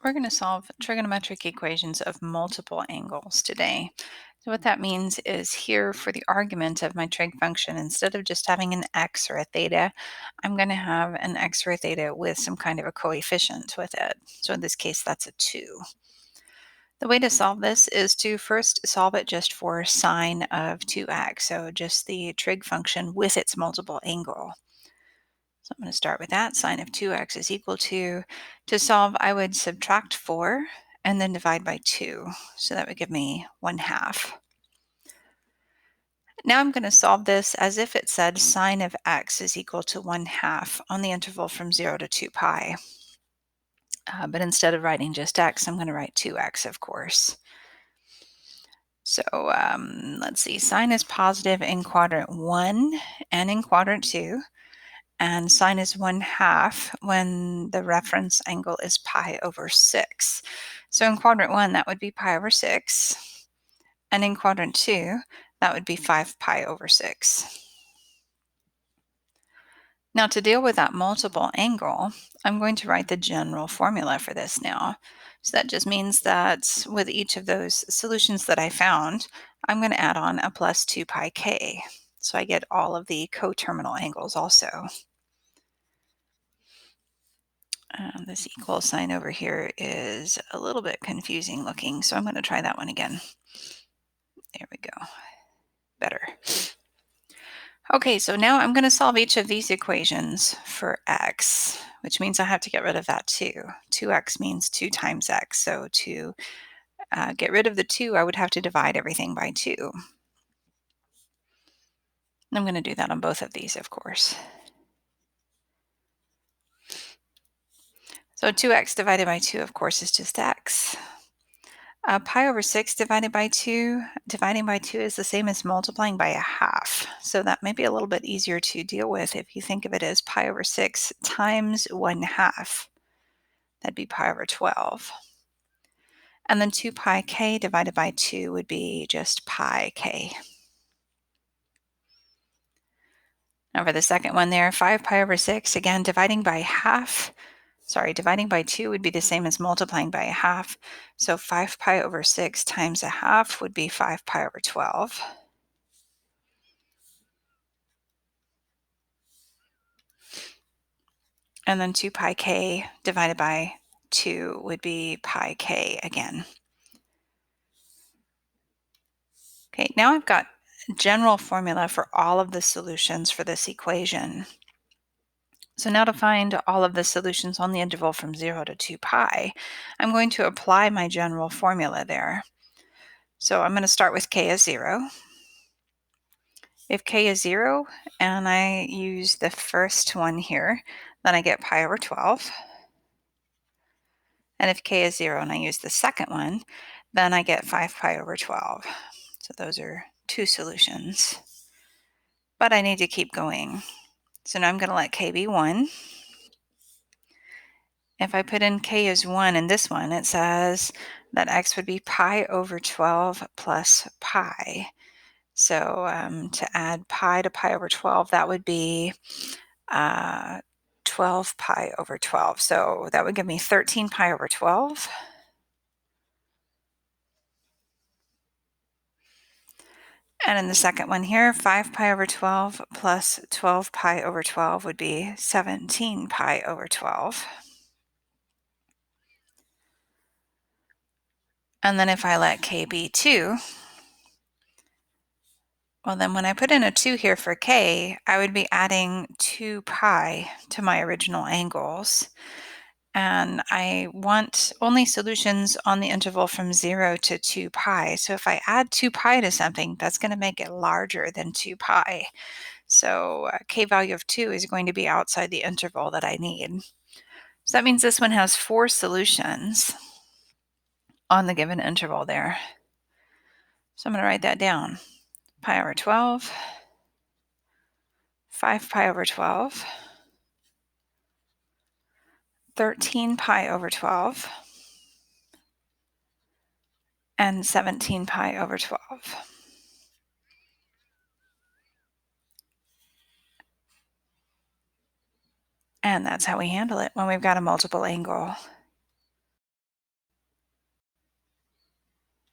We're going to solve trigonometric equations of multiple angles today. So what that means is here for the argument of my trig function, instead of just having an x or a theta, I'm going to have an x or a theta with some kind of a coefficient with it. So in this case, that's a 2. The way to solve this is to first solve it just for sine of 2x, so just the trig function with its multiple angle. So I'm going to start with that. Sine of 2x is equal to solve, I would subtract 4 and then divide by 2. So that would give me 1/2. Now I'm going to solve this as if it said sine of x is equal to 1/2 on the interval from 0 to 2 pi. But instead of writing just x, I'm going to write 2x, of course. So let's see, sine is positive in quadrant 1 and in quadrant 2. And sine is 1/2 when the reference angle is pi over 6. So in quadrant 1, that would be pi over 6. And in quadrant 2, that would be 5 pi over 6. Now to deal with that multiple angle, I'm going to write the general formula for this now. So that just means that with each of those solutions that I found, I'm going to add on a plus 2 pi k. So I get all of the coterminal angles also. This equal sign over here is a little bit confusing looking, so I'm going to try that one again. There we go. Better. Okay, so now I'm going to solve each of these equations for x, which means I have to get rid of that 2. 2x means 2 times x, so to get rid of the 2, I would have to divide everything by 2. And I'm going to do that on both of these, of course. So 2x divided by 2, of course, is just x. Pi over 6 divided by 2, dividing by 2 is the same as multiplying by 1/2. So that may be a little bit easier to deal with if you think of it as pi over 6 times 1/2. That'd be pi over 12. And then 2 pi k divided by 2 would be just pi k. Now for the second one there, 5 pi over 6, again, dividing by 2 would be the same as multiplying by 1/2. So 5 pi over 6 times 1/2 would be 5 pi over 12. And then 2 pi k divided by 2 would be pi k again. Okay, now I've got a general formula for all of the solutions for this equation. So now to find all of the solutions on the interval from 0 to 2 pi, I'm going to apply my general formula there. So I'm going to start with k as 0. If k is 0 and I use the first one here, then I get pi over 12. And if k is 0 and I use the second one, then I get 5 pi over 12. So those are two solutions. But I need to keep going. So now I'm going to let k be 1. If I put in k as 1 in this one, it says that x would be pi over 12 plus pi. So to add pi to pi over 12, that would be 12 pi over 12. So that would give me 13 pi over 12. And in the second one here, 5 pi over 12 plus 12 pi over 12 would be 17 pi over 12. And then if I let k be 2, well then when I put in a 2 here for k, I would be adding 2 pi to my original angles. And I want only solutions on the interval from 0 to 2 pi. So if I add 2 pi to something, that's going to make it larger than 2 pi. So k value of 2 is going to be outside the interval that I need. So that means this one has 4 solutions on the given interval there. So I'm going to write that down. Pi over 12, 5 pi over 12, 13 pi over 12, and 17 pi over 12. And that's how we handle it when we've got a multiple angle.